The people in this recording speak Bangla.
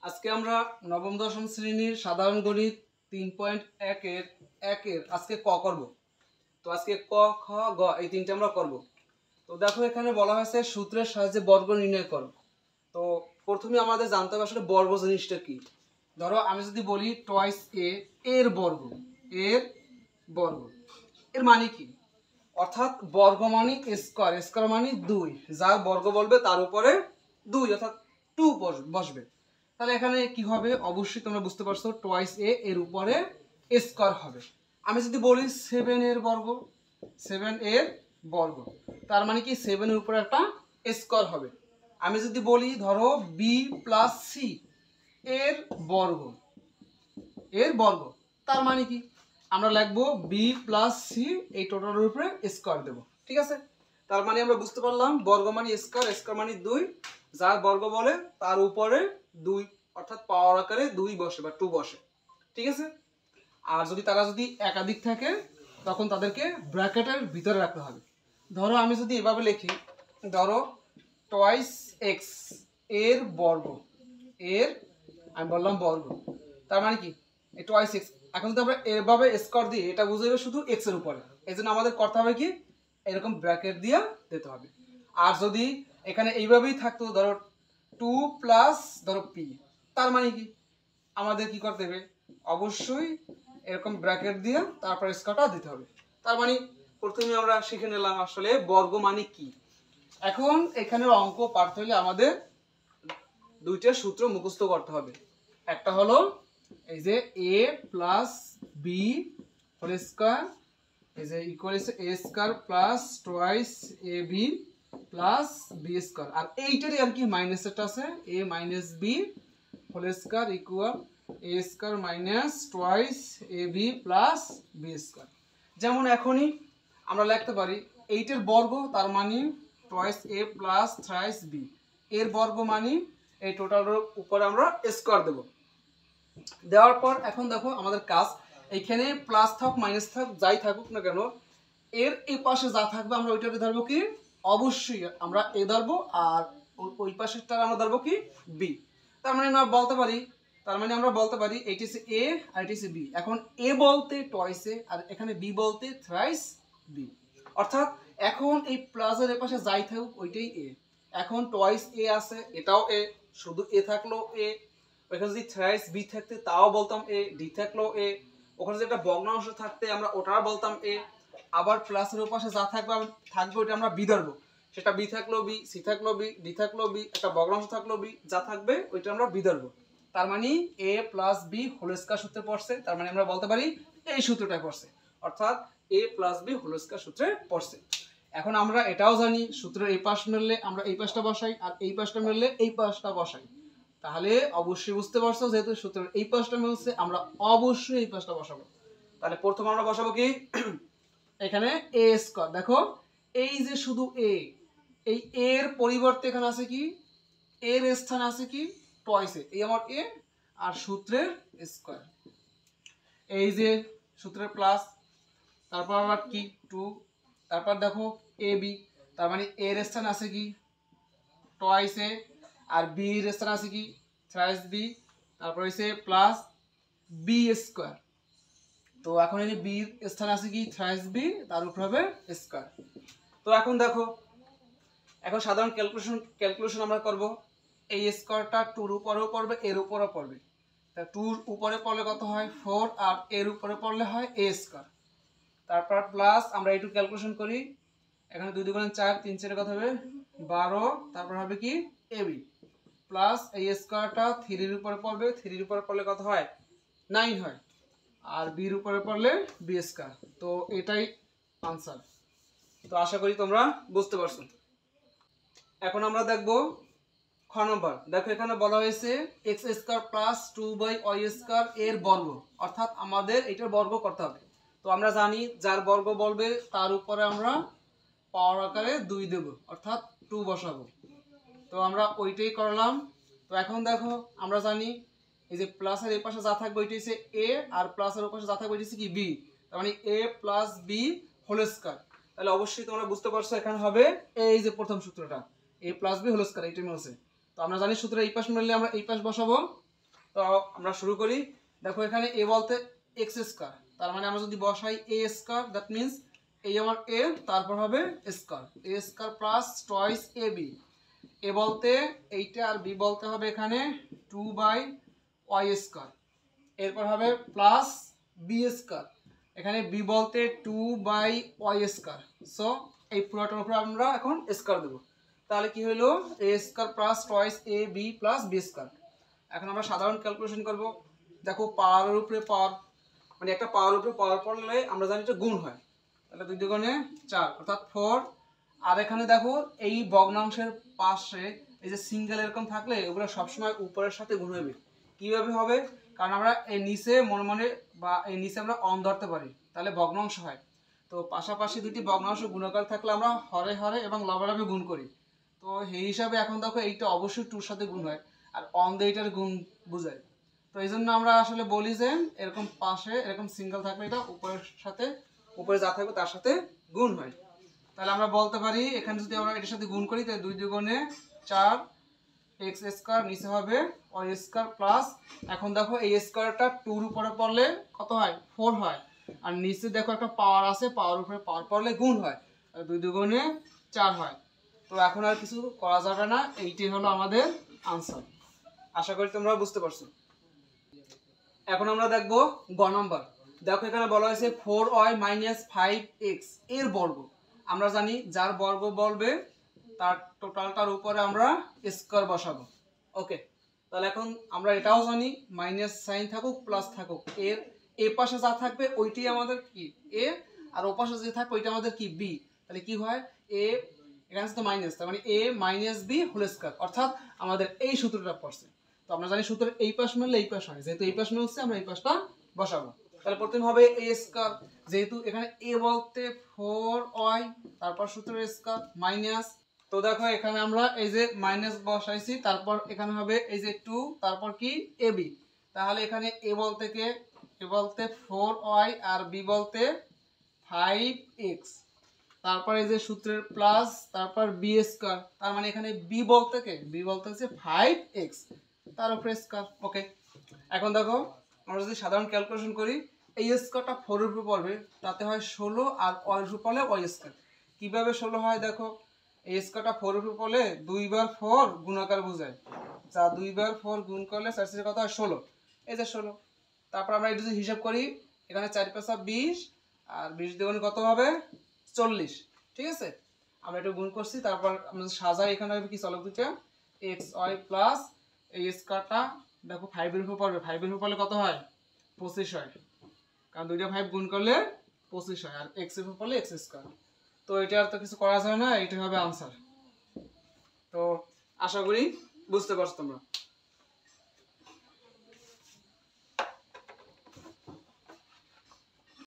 আজকে আমরা নবম দশম শ্রেণীর সাধারণ গণিত 3.1 এর আজকে ক করব। তো আজকে ক খ গ এই তিনটে আমরা করব। তো দেখো এখানে বলা হয়েছে সূত্রের সাহায্যে বর্গ নির্ণয় করো। তো প্রথমে আমাদের জানতে হবে আসলে বর্গ জিনিসটা কি। ধরো আমি যদি বলি টয়েস এ এর বর্গ, এর বর্গ এর মানে কি, অর্থাৎ বর্গ মানে স্কয়ার, স্কয়ার মানে 2, যার বর্গ বলবে তার উপরে 2 অর্থাৎ 2 বসবে। তাহলে এখানে কি হবে, অবশ্যই তোমরা বুঝতে পারছো টয়েস এ এর উপরে স্কয়ার হবে। আমি যদি বলি 7 এর বর্গ, 7 এর বর্গ তার মানে কি 7 এর উপরে একটা স্কয়ার হবে। আমি যদি বলি ধরো বি প্লাস সি এর বর্গ, এর বর্গ তার মানে কি আমরা লিখবো বি প্লাস সি এই টোটালের উপরে স্কয়ার দেব। ঠিক আছে, তার মানে আমরা বুঝতে পারলাম বর্গ মানে স্কয়ার, স্কয়ার মানে 2, যার বর্গ বলে তার উপরে 2 অর্থাৎ পাওয়ার আকারে 2 বসে বা 2 বসে। ঠিক আছে, আর যদি তারা যদি একাধিক থাকে তখন তাদেরকে ব্র্যাকেটের ভিতরে রাখতে হবে। ধরো আমি যদি এভাবে লিখি, ধরো টয়েস এক্স এর বর্গ, এর আমি বললাম বর্গ তার মানে কি এই টয়েস এক্স। এখন যদি আমরা এভাবে স্কয়ার দিই এটা বুঝে যাবে শুধু এক্স এর উপরে, এই জন্য আমাদের করতে হবে কি এরকম ব্র্যাকেট দিয়ে দিতে হবে। আর যদি এখানে এইভাবেই থাকতো ধরো 2 প্লাস ধরো পি, তার মানে কি আমাদের কি করতে হবে, অবশ্যই এরকম ব্র্যাকেট দিয়ে তারপর স্কয়ারটা দিতে হবে। তার মানে প্রথমে আমরা শিখে নিলাম আসলে বর্গ মানে কি। এখন এখানে অঙ্ক পারতে হলে আমাদের দুইটা সূত্র মুখস্থ করতে হবে। একটা হলো এই যে a plus B whole square, এই যে equal A square plus twice A B plus B square, আর এইটারই আর কি মাইনাসটা আছে a minus B whole square equal A square minus twice A B plus B square. যেমন এখনই আমরা লিখতে পারি এইটার বর্গ তার মানে twice A plus thrice B, এর বর্গ মানে এই টোটালের উপরে আমরা স্কয়ার দেব। দেওয়ার পর এখন দেখো আমাদের কাজ, এইখানে প্লাস থাক মাইনাস থাক যাই থাকুক না কেন এর এই পাশে যা থাকবে আমরা ওইটাকে ধরবো কি, অবশ্যই আমরা এ ধরবো, আর ওই পাশেরটা আমরা ধরবো কি বি। তার মানে আমরা বলতে পারি এইটি হচ্ছে এ আর এটি হচ্ছে বি। এখন এ বলতে টয়েস এ আর এখানে বি বলতে থ্রাইস বি, অর্থাৎ এখন এই প্লাসের এ পাশে যাই থাকুক ওইটাই এ। এখন টয়েস এ আছে এটাও এ, শুধু এ থাকলো এ, ওখানে যদি থ্রাইস বি থাকতে তাও বলতাম এ, ডি থাকলো এ, ওখানে যদি একটা ভগ্নাংশ থাকতে আমরা ওটাও বলতাম এ, আবার প্লাসের ওপাশে যা থাকবে ওটা আমরা বি ধরবো, সেটা বি থাকলো বি, সি থাকলো বি, ডি থাকলো বি, একটা ভগ্নাংশ থাকলো বি, যা থাকবে ওইটা আমরা বি ধরবো। তার মানে এ প্লাস বি হোল স্কয়ার সূত্রে পড়ছে, তার মানে আমরা বলতে পারি এই সূত্রটা পড়ছে, অর্থাৎ এ প্লাস বি হোল স্কয়ার সূত্রে পড়ছে। এখন আমরা এটাও জানি সূত্রের এই পাশ মিললে আমরা এই পাশটা বসাই, আর এই পাশটা মিললে এই পাশটা বসাই। তাহলে অবশ্যই বুঝতে পারছো যেহেতু সূত্রের এই পাশটা মিলছে আমরা অবশ্যই এই পাশটা বসাবো। তাহলে প্রথমে আমরা বসাবো কি এখানে এ স্কয়ার। দেখো এই যে শুধু এ, এই এর পরিবর্তে এখানে আছে কি, এর স্থানে আছে কি টয়েস এ, এই আমার এ আর সূত্রের স্কয়ার, এই যে সূত্রের প্লাস, তারপর আবার কি 2, তারপর দেখো এ বি, তার মানে এর স্থানে আছে কি টয়েস এ আর বি এর স্থানে আছে কি থ্রাইস বি, তারপর হইছে প্লাস বি স্কয়ার। তো এখন এই বি এর স্থানে আছে কি থ্রাইস বি, তার উপর হবে স্কয়ার। তো এখন দেখো এখন সাধারণ ক্যালকুলেশন আমরা করব। এই স্কয়ারটা 2 এর উপরেও পড়বে এর উপরেও পড়বে, তা 2 এর উপরে পড়লে কত হয় 4, আর এর উপরে পড়লে হয় a স্কয়ার। তারপর প্লাস আমরা একটু ক্যালকুলেশন করি, এখানে 2 2 4, 3 4 কত হবে 12, তারপর হবে কি ab প্লাস এই স্কয়ারটা 3 এর উপরে পড়বে, 3 এর উপরে পড়লে কত হয় 9 হয়, আর বি এর উপরে পড়লে বি স্কয়ার। তো এটাই आंसर। তো আশা করি তোমরা বুঝতে পারছো। এখন আমরা দেখব খ নম্বর। দেখো এখানে বলা হয়েছে x square plus 2y square এর বর্গ, অর্থাৎ আমাদের এটার বর্গ করতে হবে। তো আমরা জানি যার বর্গ বলবে তার উপরে আমরা পাওয়ার আকারে 2 দেব, অর্থাৎ 2 বসাবো। তো আমরা ওইটাই করলাম। তো এখন দেখো আমরা জানি এই যে প্লাসের এই পাশে যা থাকবে ওইটা হচ্ছে a, আর প্লাসের ওই পাশে যা থাকবে ওইটা হচ্ছে কি b, তার মানে a plus B whole square. তাহলে অবশ্যই তোমরা বুঝতে পারছো এখানে হবে এই যে প্রথম সূত্রটা a plus B whole square, এইটাই মিলছে। তো আমরা জানি সূত্রের এই পাশ মিললে আমরা এই পাশ বসাবো, তো আমরা শুরু করি। দেখো এখানে এ বলতে এক্স স্কোয়ার, তার মানে আমরা যদি বসাই এ স্কোয়ার, দ্যাট মিনস এই আমার এ, তারপর হবে square, A square plus toys A B. এ বলতে এইটা আর বি বলতে হবে এখানে 2/y স্কোয়ার, এরপর হবে প্লাস বি স্কোয়ার, এখানে বি বলতে 2/y স্কোয়ার। সো এই পুরোটার উপর আমরা এখন স্কোয়ার দেবো, তাহলে কি হলো এ স্কোয়ার প্লাস টয়েস এ বি প্লাস বি স্কোয়ার। এখন আমরা সাধারণ ক্যালকুলেশন করব। দেখো পাওয়ারের উপরে পাওয়ার, মানে একটা পাওয়ার উপরে পাওয়ার পড়লে আমরা জানি এটা গুণ হয়, তাহলে 2 দুগুণে 4 অর্থাৎ 4। আর এখানে দেখো এই ভগ্নাংশের পাশে এই যে সিঙ্গেল এরকম থাকলে ওগুলো সবসময় উপরের সাথে গুণ হবে। কিভাবে হবে? কারণ আমরা এই নিচে মনে মনে বা এই নিচে আমরা অন ধরতে পারি, তাহলে ভগ্নাংশ হয়। তো পাশাপাশি দুটি ভগ্নাংশ গুণাকার থাকলে আমরা হরে হরে এবং লবে লবে গুণ করি। তো সেই হিসাবে এখন দেখো এইটা অবশ্যই টুর সাথে গুণ হয়, আর অন দিয়ে এইটার গুণ বোঝায়। তো এই জন্য আমরা আসলে বলি যে এরকম পাশে এরকম সিঙ্গেল থাকলে এটা উপরের সাথে, উপরে যা থাকবে তার সাথে গুণ হয়। তাহলে আমরা বলতে পারি এখানে যদি আমরা এটার সাথে গুণ করি তাহলে 2 দুগুণে 4 এক্স স্কোয়ার, নিচে হবে ওয়াই স্কোয়ার প্লাস, এখন দেখো এই স্কোয়ারটা 2 এর উপরে পড়লে কত হয়? 4 হয়। আর নিচে দেখো একটা পাওয়ার আছে, পাওয়ার উপরে পাওয়ার পড়লে গুণ হয়, 2 দুগুণে 4 হয়। তো এখন আর কিছু করা যাবে না, এইটাই হলো আমাদের আনসার। আশা করি তোমরা বুঝতে পারছো। এখন আমরা দেখবো গ নাম্বার। দেখো এখানে বলা হয়েছে 4y - 5x এর বর্গ। আমরা জানি যার বর্গ বলবে তার টোটালটার উপরে আমরা স্কয়ার বসাবো। ওকে, তাহলে এখন আমরা এটাও জানি মাইনাস সাইন থাকুক প্লাস থাকুক, এর এ পাশে যা থাকবে ওইটাই আমাদের কি এ, আর ও পাশে যে থাকবে ওইটা আমাদের কি বি। তাহলে কি হয় এ, এখানে তো মাইনাস, তার মানে a - b হোল স্কয়ার, অর্থাৎ আমাদের এই সূত্রটা পড়ছে। তো আমরা জানি সূত্রের এই পাশ মিললে এই পাশ হয়, যেহেতু এই পাশ মিলছে আমরা এই পাশটা বসাবো। তাহলে প্রথমে হবে a স্কয়ার, যেহেতু এখানে a বলতে 4y, তারপর সূত্রের স্কয়ার মাইনাস। তো দেখো এখানে আমরা এই যে মাইনাস বসাইছি, তারপর এখানে হবে এই যে 2, তারপর কি ab। তাহলে এখানে a বলতে কে, a বলতে 4y আর b বলতে 5x, তারপর এই যে সূত্রের প্লাস, তারপর বি স্কয়ার, তার মানে এখানে বি বলতে কে, বি বলতে হচ্ছে 5x, তার উপরে স্কয়ার। ওকে, এখন দেখো আমরা যদি সাধারণ ক্যালকুলেশন করি, এই স্কয়ারটা 4 এর উপর পড়বে, তাতে হয় 16, আর y এর উপর পড়লে y স্কয়ার। কিভাবে 16 হয়? দেখো এই স্কয়ারটা 4 এর উপর পড়লে 2 বার 4 গুণাকার বোঝায়, যা 2 বার 4 গুণ করলে 4 এর কত হয় 16, এই যে 16। তারপর আমরা এটা যদি হিসাব করি, এখানে 4 × 5 = 20, আর 20 দ্বিগুণে কত হবে 40। ঠিক আছে, আমরা এটা গুণ করছি, তারপর আমরা সাজাই, এখানে হবে কি চলক দুইটা xy প্লাস এই স্কয়ারটা দেখো 5 এর উপর পড়বে, 5 এর উপর পড়লে কত হয় 25 হয়, কারণ দুইটা 5 গুণ করলে 25 হয়, আর x এর উপর পড়লে x স্কয়ার। তো এটা আর তো কিছু করা যায় না, এটাই হবে আনসার। তো আশা করি বুঝতে পারছো তোমরা।